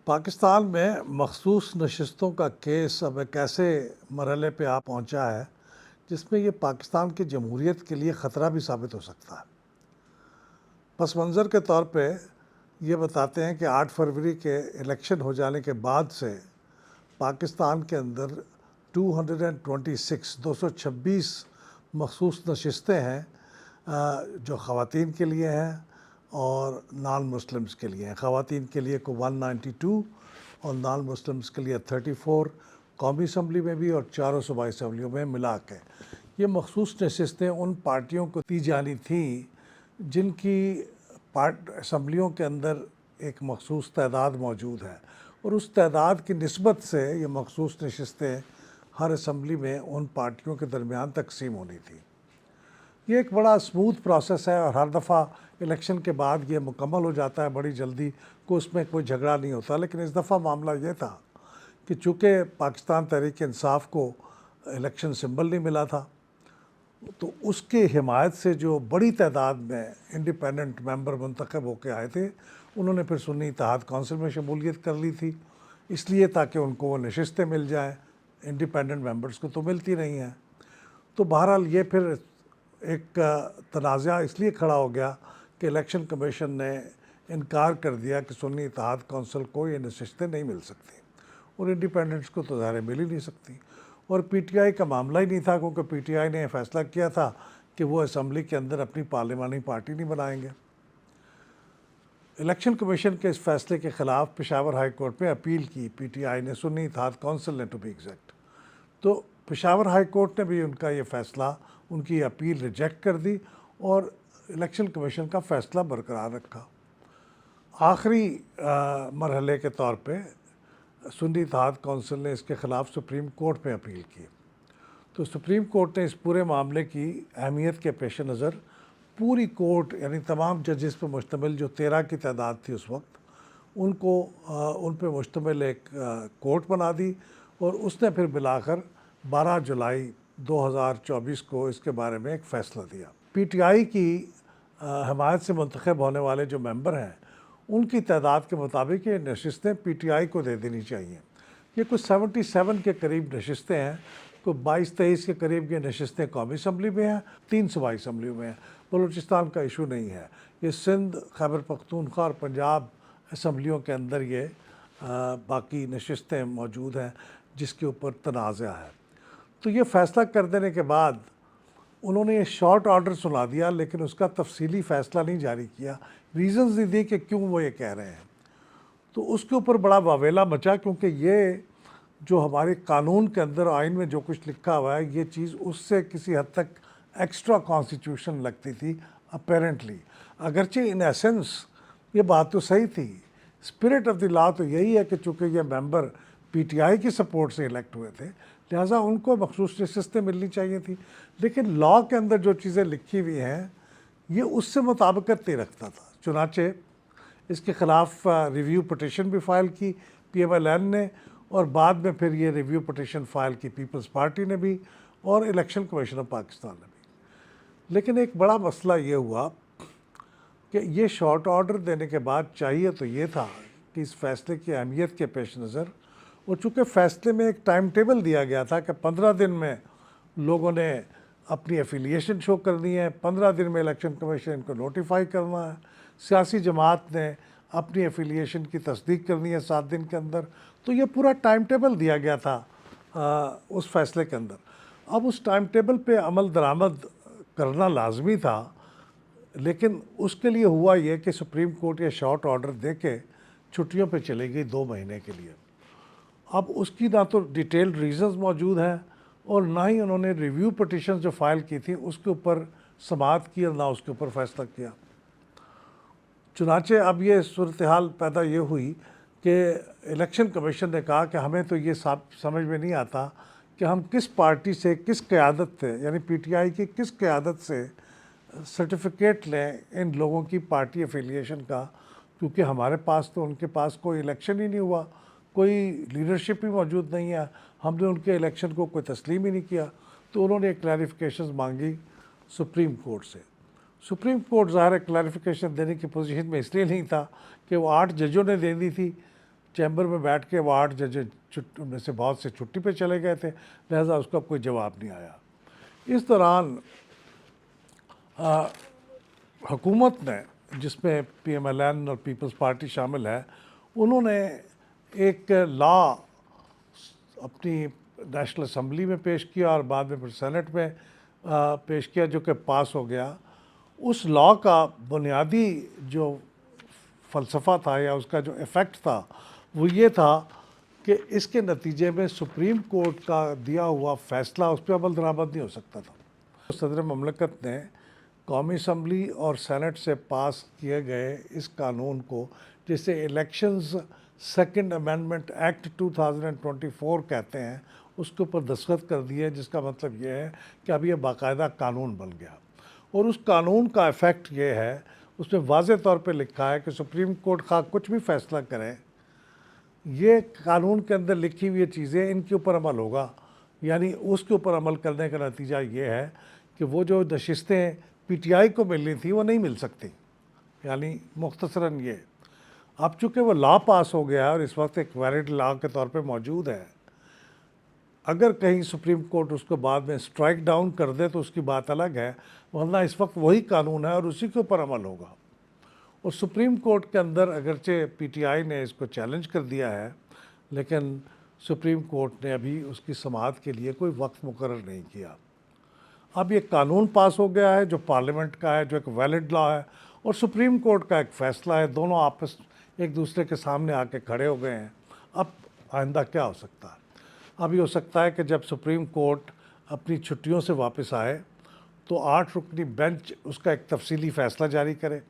पाकिस्तान में मखसूस नशिस्तों का केस अब एक ऐसे मरहले पे आ पहुंचा है जिसमें ये पाकिस्तान की जमहूरियत के लिए ख़तरा भी साबित हो सकता है। पस मंज़र के तौर पे ये बताते हैं कि 8 फरवरी के इलेक्शन हो जाने के बाद से पाकिस्तान के अंदर 226 मखसूस नशिस्तें हैं जो ख़वातीन के लिए हैं और नॉन मुस्लिम्स के लिए हैं। ख़वातीन के लिए को 192 और नॉन मुस्लिम्स के लिए 34, कौमी असम्बली में भी और चारों सूबाई असम्बलियों में मिला के ये मखसूस नशिस्तें उन पार्टियों को दी जानी थी जिनकी असम्बलियों के अंदर एक मखसूस तादाद मौजूद है और उस तादाद की निस्बत से ये मखसूस नशिस्तें हर असम्बली में उन पार्टियों के दरमियान तकसीम होनी थी। ये एक बड़ा स्मूथ प्रोसेस है और हर दफ़ा इलेक्शन के बाद ये मुकम्मल हो जाता है बड़ी जल्दी, को उसमें कोई झगड़ा नहीं होता। लेकिन इस दफ़ा मामला ये था कि चूँकि पाकिस्तान तहरीक इंसाफ को इलेक्शन सिंबल नहीं मिला था, तो उसके हिमायत से जो बड़ी तादाद में इंडिपेंडेंट मेंबर मुंतखब होकर आए थे, उन्होंने फिर सुन्नी इत्तेहाद कौंसिल में शमूलियत कर ली थी, इसलिए ताकि उनको वो नशिस्तें मिल जाएँ। इंडिपेंडेंट मेंबर्स को तो मिलती नहीं हैं। तो बहरहाल ये फिर एक तनाज़ा इसलिए खड़ा हो गया कि इलेक्शन कमीशन ने इनकार कर दिया कि सुन्नी इत्तेहाद कौंसिल को ये नशिस्तें नहीं मिल सकती और इंडिपेंडेंट्स को तो ज़ाहिर मिल ही नहीं सकती। और पीटीआई का मामला ही नहीं था, क्योंकि पीटीआई ने फैसला किया था कि वो असम्बली के अंदर अपनी पार्लिमानी पार्टी नहीं बनाएंगे। इलेक्शन कमीशन के इस फैसले के ख़िलाफ़ पेशावर हाई कोर्ट में अपील की पीटीआई ने, सुन्नी इत्तेहाद कौंसिल ने टू बी एग्जैक्ट। तो पेशावर हाई कोर्ट ने भी उनका ये फ़ैसला, उनकी अपील रिजेक्ट कर दी और इलेक्शन कमीशन का फ़ैसला बरकरार रखा। आखिरी मरहले के तौर पे सुन्नी इत्तेहाद कौंसिल ने इसके ख़िलाफ़ सुप्रीम कोर्ट में अपील की। तो सुप्रीम कोर्ट ने इस पूरे मामले की अहमियत के पेश नज़र पूरी कोर्ट यानी तमाम जजेस पर मुश्तमिल जो 13 की तादाद थी उस वक्त, उनको उन पर मुश्तमिल एक कोर्ट बना दी और उसने फिर मिलाकर 12 जुलाई 2024 को इसके बारे में एक फ़ैसला दिया। पीटीआई की हमायत से मुंतखब होने वाले जो मेंबर हैं, उनकी तादाद के मुताबिक ये नशिस्तें पीटीआई को दे देनी चाहिए। ये कुछ 77 के करीब नशिस्तें हैं, कोई 22-23 के करीब ये नशिस्तें कौमी असम्बली में हैं, 3 सूबाई असम्बलियों में हैं। बलूचिस्तान का इशू नहीं है, ये सिंध, खैबर पख्तूनख्वा और पंजाब असम्बलियों के अंदर ये बाकी नशिस्तें मौजूद हैं जिसके ऊपर तनाज़ा है। तो ये फ़ैसला कर देने के बाद उन्होंने ये शॉर्ट ऑर्डर सुना दिया, लेकिन उसका तफसीली फ़ैसला नहीं जारी किया, रीज़न्स नहीं दिए कि क्यों वो ये कह रहे हैं। तो उसके ऊपर बड़ा वावेला मचा, क्योंकि ये जो हमारे कानून के अंदर आइन में जो कुछ लिखा हुआ है, ये चीज़ उससे किसी हद तक एक्स्ट्रा कॉन्स्टिट्यूशन लगती थी अपेरेंटली। अगरचे इन एसेंस ये बात तो सही थी, स्पिरिट ऑफ द लॉ तो यही है कि चूँकि ये मेंबर पीटीआई की सपोर्ट से इलेक्ट हुए थे, लिहाजा उनको मखसूस नशिस्तें मिलनी चाहिए थी। लेकिन लॉ के अंदर जो चीज़ें लिखी हुई हैं ये उससे मुताबिकत नहीं रखता था। चुनाचे इसके ख़िलाफ़ रिव्यू पटिशन भी फ़ाइल की PMLN ने, और बाद में फिर ये रिव्यू पटिशन फ़ाइल की पीपल्स पार्टी ने भी और इलेक्शन कमीशन ऑफ पाकिस्तान ने भी। लेकिन एक बड़ा मसला ये हुआ कि ये शॉर्ट ऑर्डर देने के बाद चाहिए तो ये था कि इस फ़ैसले की अहमियत के पेश नज़र, और चूँकि फ़ैसले में एक टाइम टेबल दिया गया था कि 15 दिन में लोगों ने अपनी एफिलिएशन शो करनी है, 15 दिन में इलेक्शन कमीशन इनको नोटिफाई करना है, सियासी जमात ने अपनी एफिलिएशन की तस्दीक करनी है 7 दिन के अंदर। तो ये पूरा टाइम टेबल दिया गया था उस फैसले के अंदर। अब उस टाइम टेबल पे अमल दरामद करना लाजमी था, लेकिन उसके लिए हुआ ये कि सुप्रीम कोर्ट ये शॉर्ट ऑर्डर दे के छुट्टियों पे चली गई 2 महीने के लिए। अब उसकी ना तो डिटेल्ड रीज़न्स मौजूद हैं और ना ही उन्होंने रिव्यू पटिशन जो फ़ाइल की थी उसके ऊपर समाअत की और ना उसके ऊपर फ़ैसला किया। चुनाचे अब ये सूरत हाल पैदा ये हुई कि इलेक्शन कमीशन ने कहा कि हमें तो ये समझ में नहीं आता कि हम किस पार्टी से, किस क़यादत से, यानी पीटीआई की किस क़यादत से सर्टिफिकेट लें इन लोगों की पार्टी एफिलिएशन का, क्योंकि हमारे पास तो उनके पास कोई इलेक्शन ही नहीं हुआ, कोई लीडरशिप ही मौजूद नहीं है, हमने उनके इलेक्शन को कोई तस्लीम ही नहीं किया। तो उन्होंने एक क्लैरिफिकेशन मांगी सुप्रीम कोर्ट से। सुप्रीम कोर्ट ज़ाहिर क्लैरिफिकेशन देने की पोजीशन में इसलिए नहीं था कि वो 8 जजों ने दे दी थी, चैम्बर में बैठ के वो 8 जजेस में से बहुत से छुट्टी पे चले गए थे, लिहाजा उसका कोई जवाब नहीं आया। इस दौरान हुकूमत ने, जिसमें PMLN और पीपल्स पार्टी शामिल है, उन्होंने एक लॉ अपनी नेशनल असम्बली में पेश किया और बाद में फिर सेनेट में पेश किया, जो कि पास हो गया। उस लॉ का बुनियादी जो फ़लसफ़ा था या उसका जो इफ़ेक्ट था वो ये था कि इसके नतीजे में सुप्रीम कोर्ट का दिया हुआ फ़ैसला उस पर अमल दरामद नहीं हो सकता था। सदर ममलकत ने कौमी असम्बली और सेनेट से पास किए गए इस कानून को, जिसे इलेक्शंस सेकंड अमेंडमेंट एक्ट 2024 कहते हैं, उसके ऊपर दस्तखत कर दिए, जिसका मतलब ये है कि अब ये बाकायदा कानून बन गया। और उस कानून का इफ़ेक्ट ये है, उसमें वाज़े तौर पे लिखा है कि सुप्रीम कोर्ट खा कुछ भी फ़ैसला करे, ये कानून के अंदर लिखी हुई चीज़ें इनके ऊपर अमल होगा। यानी उसके ऊपर अमल करने का नतीजा ये है कि वो जो नशिस्तें PTI को मिलनी थी वो नहीं मिल सकती। यानी मुख्तसरन ये, अब चूँकि वो लॉ पास हो गया है और इस वक्त एक वैलिड लॉ के तौर पे मौजूद है, अगर कहीं सुप्रीम कोर्ट उसको बाद में स्ट्राइक डाउन कर दे तो उसकी बात अलग है, वरना इस वक्त वही कानून है और उसी के ऊपर अमल होगा। और सुप्रीम कोर्ट के अंदर अगरचे PTI ने इसको चैलेंज कर दिया है, लेकिन सुप्रीम कोर्ट ने अभी उसकी समाअत के लिए कोई वक्त मुकर्रर नहीं किया। अब ये कानून पास हो गया है जो पार्लियामेंट का है, जो एक वैलिड लॉ है, और सुप्रीम कोर्ट का एक फ़ैसला है, दोनों आपस एक दूसरे के सामने आके खड़े हो गए हैं। अब आइंदा क्या हो सकता है? अब ये हो सकता है कि जब सुप्रीम कोर्ट अपनी छुट्टियों से वापस आए तो 8 रुकनी बेंच उसका एक तफसीली फ़ैसला जारी करे,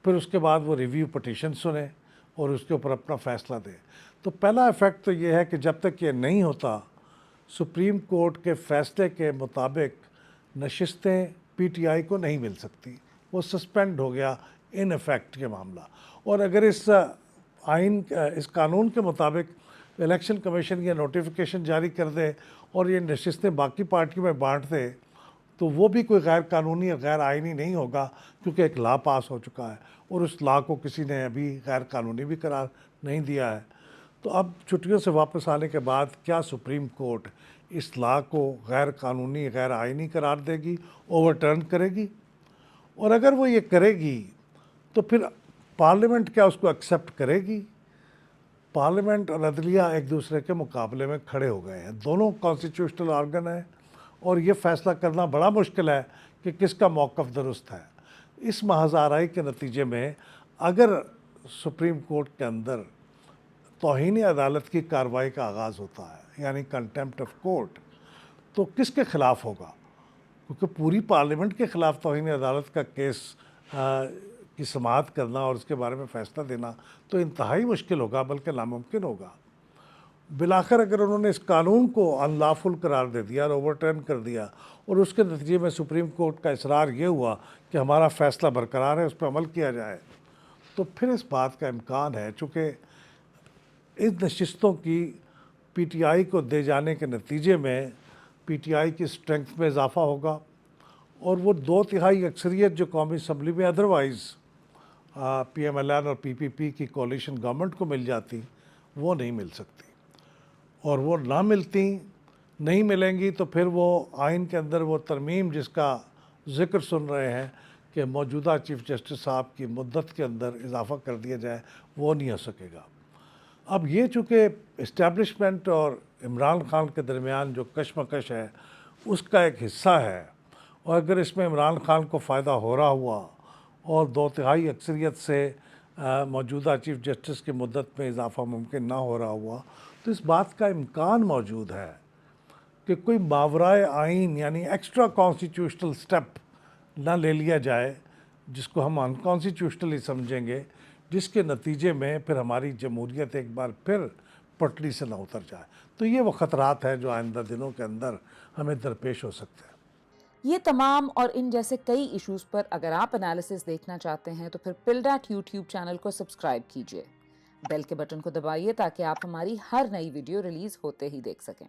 फिर उसके बाद वो रिव्यू पटिशन सुने और उसके ऊपर अपना फ़ैसला दे। तो पहला इफ़ेक्ट तो ये है कि जब तक ये नहीं होता, सुप्रीम कोर्ट के फ़ैसले के मुताबिक नशिस्तें PTI को नहीं मिल सकती, वो सस्पेंड हो गया इन इफ़ेक्ट ये मामला। और अगर इस कानून के मुताबिक इलेक्शन कमीशन ये नोटिफिकेशन जारी कर दे और ये नशिस्तें बाकी पार्टियों में बांट दे, तो वो भी कोई गैर कानूनी और गैर आइनी नहीं होगा, क्योंकि एक लॉ पास हो चुका है और उस लॉ को किसी ने अभी गैर कानूनी भी करार नहीं दिया है। तो अब छुट्टियों से वापस आने के बाद क्या सुप्रीम कोर्ट इस लॉ को गैर कानूनी, गैर आइनी करार देगी, ओवरटर्न करेगी? और अगर वो ये करेगी तो फिर पार्लियामेंट क्या उसको एक्सेप्ट करेगी? पार्लियामेंट और अदलिया एक दूसरे के मुकाबले में खड़े हो गए हैं, दोनों कॉन्स्टिट्यूशनल ऑर्गन हैं, और ये फ़ैसला करना बड़ा मुश्किल है कि किसका मौक़िफ़ दुरुस्त है। इस महाज़ाराई के नतीजे में अगर सुप्रीम कोर्ट के अंदर तौहीन अदालत की कार्रवाई का आगाज़ होता है, यानी कंटेम्प्ट ऑफ कोर्ट, तो किसके ख़िलाफ़ होगा? क्योंकि पूरी पार्लियामेंट के ख़िलाफ़ तौहीन अदालत का केस की समाअत करना और उसके बारे में फ़ैसला देना तो इंतहाई मुश्किल होगा, बल्कि नामुमकिन होगा। बिलाखिर अगर उन्होंने इस कानून को अनलॉफुल करार दे दिया और ओवरटर्न कर दिया और उसके नतीजे में सुप्रीम कोर्ट का इसरार ये हुआ कि हमारा फ़ैसला बरकरार है, उस पर अमल किया जाए, तो फिर इस बात का इम्कान है, चूँकि इन नशिस्तों की PTI को दे जाने के नतीजे में PTI की स्ट्रेंथ में इजाफ़ा होगा और वो 2/3 अक्सरियत जो कौमी असम्बली में अदरवाइज़ PMLN और PPP की कोalition गवर्नमेंट को मिल जाती, वो नहीं मिल सकती। और वो ना मिलती, नहीं मिलेंगी, तो फिर वो आइन के अंदर वो तरमीम जिसका ज़िक्र सुन रहे हैं कि मौजूदा चीफ़ जस्टिस साहब की मुद्दत के अंदर इजाफ़ा कर दिया जाए, वो नहीं हो सकेगा। अब ये चूँकि इस्टेब्लिशमेंट और इमरान खान के दरमियान जो कशमकश है उसका एक हिस्सा है, और अगर इसमें इमरान खान को फ़ायदा हो रहा हुआ और 2/3 अक्सरियत से मौजूदा चीफ़ जस्टिस की मुद्दत में इजाफ़ा मुमकिन ना हो रहा हुआ, तो इस बात का इम्कान मौजूद है कि कोई मावराए आइन यानी एक्स्ट्रा कॉन्स्टिट्यूशनल स्टेप ना ले लिया जाए, जिसको हम अनकॉन्स्टिट्यूशनली समझेंगे, जिसके नतीजे में फिर हमारी जमहूरियत एक बार फिर पटरी से ना उतर जाए। तो ये वो ख़तरात हैं जो आइंदा दिनों के अंदर हमें दरपेश हो सकते हैं। ये तमाम और इन जैसे कई इश्यूज पर अगर आप एनालिसिस देखना चाहते हैं तो फिर पिल्डैट यूट्यूब चैनल को सब्सक्राइब कीजिए। बेल के बटन को दबाइए ताकि आप हमारी हर नई वीडियो रिलीज होते ही देख सकें।